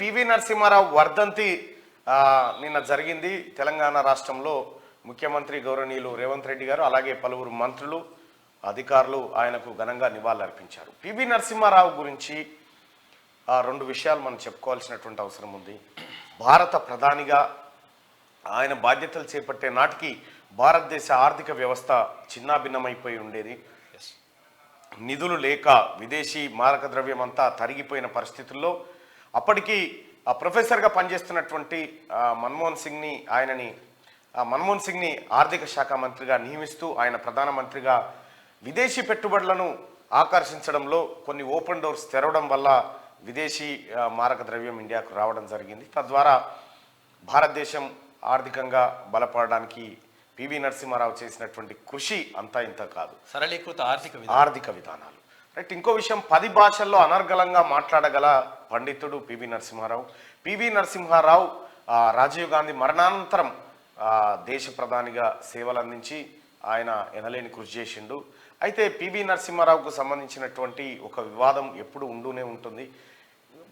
PV Narasimha Rao వర్ధంతి నిన్న జరిగింది. తెలంగాణ రాష్ట్రంలో ముఖ్యమంత్రి గౌరవనీయులు రేవంత్ రెడ్డి గారు అలాగే పలువురు మంత్రులు అధికారులు ఆయనకు ఘనంగా నివాళులర్పించారు. పివి నరసింహారావు గురించి రెండు విషయాలు మనం చెప్పుకోవాల్సినటువంటి అవసరం ఉంది. భారత ప్రధానిగా ఆయన బాధ్యతలు చేపట్టే నాటికి భారతదేశ ఆర్థిక వ్యవస్థ చిన్నాభిన్నమైపోయి ఉండేది. నిధులు లేక విదేశీ మారక ద్రవ్యం అంతా తరిగిపోయిన పరిస్థితుల్లో అప్పటికి ప్రొఫెసర్గా పనిచేస్తున్నటువంటి మన్మోహన్ సింగ్ని ఆర్థిక శాఖ మంత్రిగా నియమిస్తూ ఆయన ప్రధానమంత్రిగా విదేశీ పెట్టుబడులను ఆకర్షించడంలో కొన్ని ఓపెన్ డోర్స్ తెరవడం వల్ల విదేశీ మారక ద్రవ్యం ఇండియాకు రావడం జరిగింది. తద్వారా భారతదేశం ఆర్థికంగా బలపడడానికి పివి నరసింహారావు చేసినటువంటి కృషి అంతా ఇంత కాదు. సరళీకృత ఆర్థిక విధానాలు. రైట్. ఇంకో విషయం, 10 భాషల్లో అనర్గళంగా మాట్లాడగల పండితుడు పివి నరసింహారావు. పివి నరసింహారావు రాజీవ్ గాంధీ మరణానంతరం దేశ ప్రధానిగా సేవలు అందించి ఆయన ఎనలేని కృషి చేసిండు. అయితే పివి నరసింహారావుకు సంబంధించినటువంటి ఒక వివాదం ఎప్పుడు ఉంటూనే ఉంటుంది.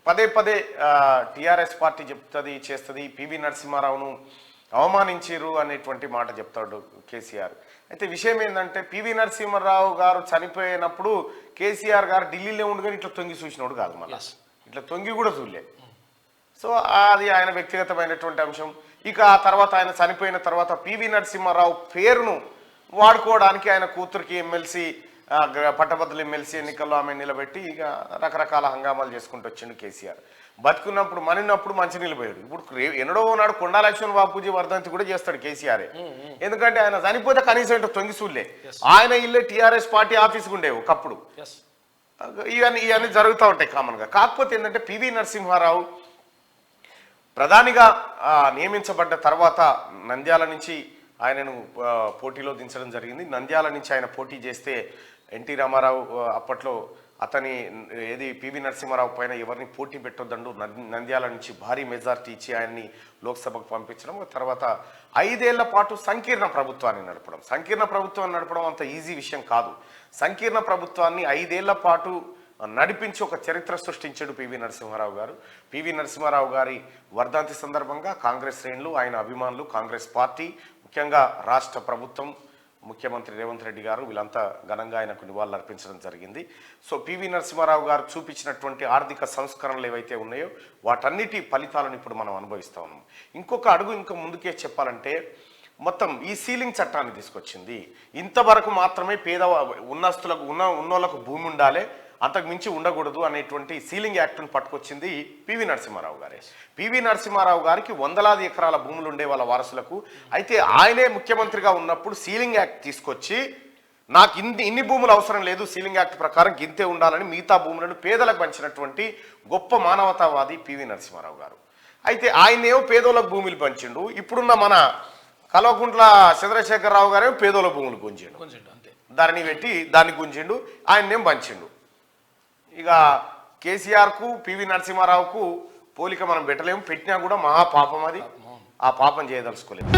పదే టీఆర్ఎస్ పార్టీ చెప్తుంది చేస్తుంది, పివి నరసింహారావును అవమానించారు అనేటువంటి మాట చెప్తాడు కేసీఆర్. అయితే విషయం ఏంటంటే పివి నరసింహారావు గారు చనిపోయినప్పుడు కేసీఆర్ గారు ఢిల్లీలో ఉండగానే ఇట్లా తొంగి చూసినోడు కాదు, మళ్ళీ ఇట్లా తొంగి కూడా చూడలే. సో అది ఆయన వ్యక్తిగతమైనటువంటి అంశం. ఇక ఆ తర్వాత ఆయన చనిపోయిన తర్వాత పివి నరసింహారావు పేరును వాడుకోవడానికి ఆయన కూతురికి ఎమ్మెల్సీ పట్టభద్రుల ఎమ్మెల్సీ ఎన్నికల్లో ఆమె నిలబెట్టి ఇక రకరకాల హంగామాలు చేసుకుంటూ వచ్చిండు కేసీఆర్. బతుకున్నప్పుడు మనినప్పుడు మంచి నిలబోయాడు. ఇప్పుడు ఎన్నడో నాడు కొండా లక్ష్మణ్ బాపూజీ వర్ధంతి కూడా చేస్తాడు కేసీఆర్. ఎందుకంటే ఆయన చనిపోతే కనీసం ఏంటో తొంగి చూడలే. ఆయన ఇల్లే టీఆర్ఎస్ పార్టీ ఆఫీస్కి ఉండేవి ఒకప్పుడు. ఇవన్నీ జరుగుతూ ఉంటాయి కామన్గా. కాకపోతే ఏంటంటే పివి నరసింహారావు ప్రధానిగా నియమించబడ్డ తర్వాత నంద్యాల నుంచి ఆయనను పోటీలో దించడం జరిగింది. నంద్యాల నుంచి ఆయన పోటీ చేస్తే ఎన్టీ రామారావు అప్పట్లో పివి నరసింహారావు పైన ఎవరిని పోటీ పెట్టొద్దండు, నంద్యాల నుంచి భారీ మెజార్టీ ఇచ్చి ఆయన్ని లోక్సభకు పంపించడం. తర్వాత 5 ఏళ్ల పాటు సంకీర్ణ ప్రభుత్వాన్ని నడపడం అంత ఈజీ విషయం కాదు. సంకీర్ణ ప్రభుత్వాన్ని 5 ఏళ్ల పాటు నడిపించి ఒక చరిత్ర సృష్టించాడు పివి నరసింహారావు గారు. పివి నరసింహారావు గారి వర్ధంతి సందర్భంగా కాంగ్రెస్ శ్రేణులు, ఆయన అభిమానులు, కాంగ్రెస్ పార్టీ, ముఖ్యంగా రాష్ట్ర ప్రభుత్వం, ముఖ్యమంత్రి రేవంత్ రెడ్డి గారు వీళ్ళంతా ఘనంగా ఆయనకు నివాళులు అర్పించడం జరిగింది. సో పివి నరసింహారావు గారు చూపించినటువంటి ఆర్థిక సంస్కరణలు ఏవైతే ఉన్నాయో వాటన్నిటి ఫలితాలను ఇప్పుడు మనం అనుభవిస్తూ ఉన్నాం. ఇంకొక అడుగు ఇంకా ముందుకే చెప్పాలంటే మొత్తం ఈ సీలింగ్ చట్టాన్ని తీసుకొచ్చింది. ఇంతవరకు మాత్రమే ఉన్నోళ్లకు భూమి ఉండాలి, అంతకు మించి ఉండకూడదు అనేటువంటి సీలింగ్ యాక్ట్ను పట్టుకొచ్చింది పివి నరసింహారావు గారే. పివి నరసింహారావు గారికి 100,000 ఎకరాల భూములు ఉండే వాళ్ళ వారసులకు. అయితే ఆయనే ముఖ్యమంత్రిగా ఉన్నప్పుడు సీలింగ్ యాక్ట్ తీసుకొచ్చి నాకు ఇన్ని భూములు అవసరం లేదు, సీలింగ్ యాక్ట్ ప్రకారం గింతే ఉండాలని మిగతా భూములను పేదలకు పంచినటువంటి గొప్ప మానవతావాది పివి నరసింహారావు గారు. అయితే ఆయనేమో పేదోళ్ళకు భూములు పంచిండు. ఇప్పుడున్న మన కల్వకుంట్ల చంద్రశేఖరరావు గారేమో పేదోళ్ళ భూములు గుంజిండు, దాన్ని పెట్టి దాన్ని గుంజిండు, ఆయన్నేం పంచిండు. ఇక కేసీఆర్కు పివి నరసింహారావుకు పోలిక మనం పెట్టలేము, పెట్టినా కూడా మహాపాపం, అది ఆ పాపం చేయదలుచుకోలేదు.